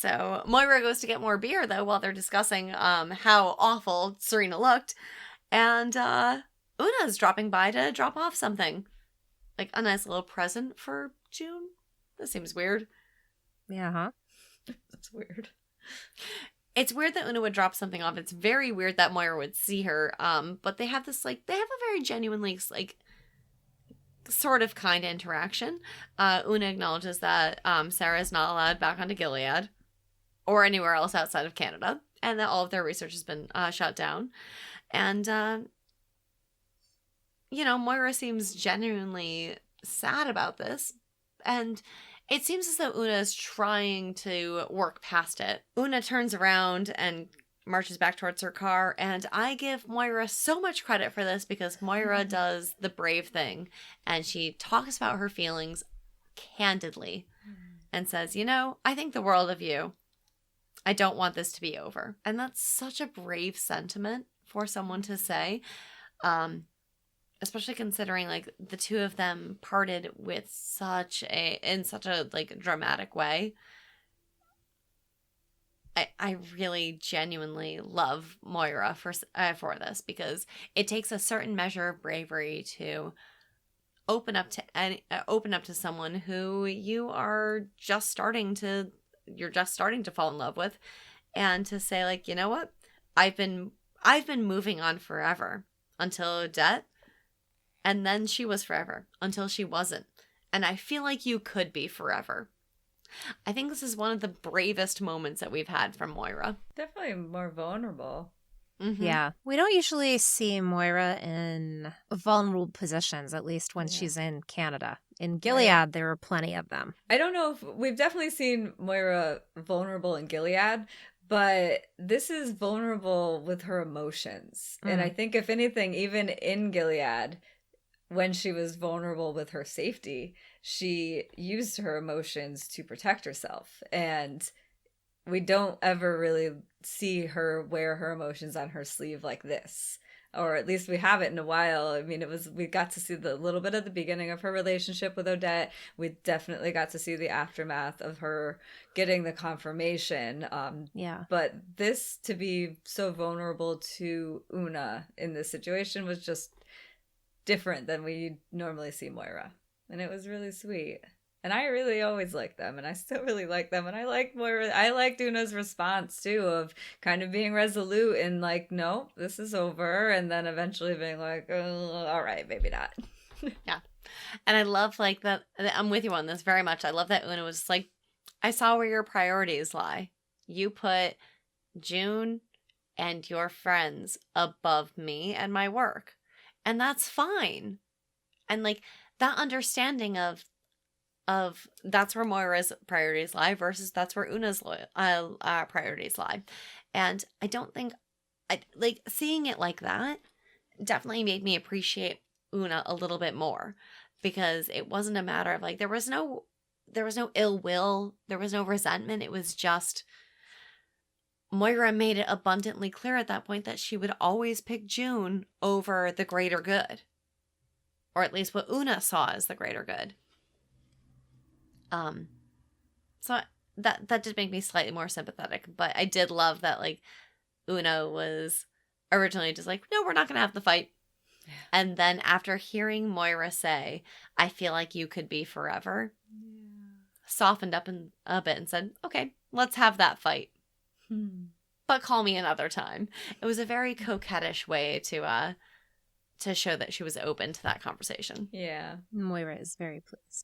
So Moira goes to get more beer, though, while they're discussing how awful Serena looked. And Una's dropping by to drop off something. Like a nice little present for June. That seems weird. Yeah, huh? That's weird. It's weird that Oona would drop something off. It's very weird that Moira would see her. But they have this, like, they have a very genuinely, like, sort of kind of interaction. Oona acknowledges that Sarah is not allowed back onto Gilead or anywhere else outside of Canada, and that all of their research has been shut down. And, Moira seems genuinely sad about this. And it seems as though Oona is trying to work past it. Oona turns around and marches back towards her car, and I give Moira so much credit for this because Moira does the brave thing, and she talks about her feelings candidly and says, I think the world of you. I don't want this to be over. And that's such a brave sentiment for someone to say. Especially considering, like, the two of them parted with in such a like dramatic way. I really genuinely love Moira for this, because it takes a certain measure of bravery to open up to someone who you're just starting to fall in love with, and to say, like, you know what, I've been moving on forever until Odette. And then she was forever until she wasn't. And I feel like you could be forever. I think this is one of the bravest moments that we've had from Moira. Definitely more vulnerable. Mm-hmm. Yeah. We don't usually see Moira in vulnerable positions, at least when she's in Canada. In Gilead, there are plenty of them. I don't know if we've definitely seen Moira vulnerable in Gilead, but this is vulnerable with her emotions. And I think, if anything, even in Gilead, when she was vulnerable with her safety, she used her emotions to protect herself. And we don't ever really see her wear her emotions on her sleeve like this. Or at least we haven't in a while. I mean, we got to see the little bit of the beginning of her relationship with Odette. We definitely got to see the aftermath of her getting the confirmation. But this, to be so vulnerable to Oona in this situation, was just different than we normally see Moira. And it was really sweet. And I really always liked them, and I still really like them. And I like Moira. I liked Oona's response too, of kind of being resolute and like, no, this is over. And then eventually being like, oh, all right, maybe not. Yeah. And I love, like, that. I'm with you on this very much. I love that Oona was like, I saw where your priorities lie. You put June and your friends above me and my work. And that's fine. And, like, that understanding of that's where Moira's priorities lie versus that's where Oona's priorities lie. And I don't think, seeing it like that definitely made me appreciate Oona a little bit more, because it wasn't a matter of, like, there was no ill will, there was no resentment. It was just Moira made it abundantly clear at that point that she would always pick June over the greater good. Or at least what Oona saw as the greater good. So that did make me slightly more sympathetic. But I did love that, like, Oona was originally just like, no, we're not going to have the fight. Yeah. And then after hearing Moira say, I feel like you could be forever, softened up a bit and said, okay, let's have that fight. But call me another time. It was a very coquettish way to show that she was open to that conversation. Yeah. Moira is very pleased.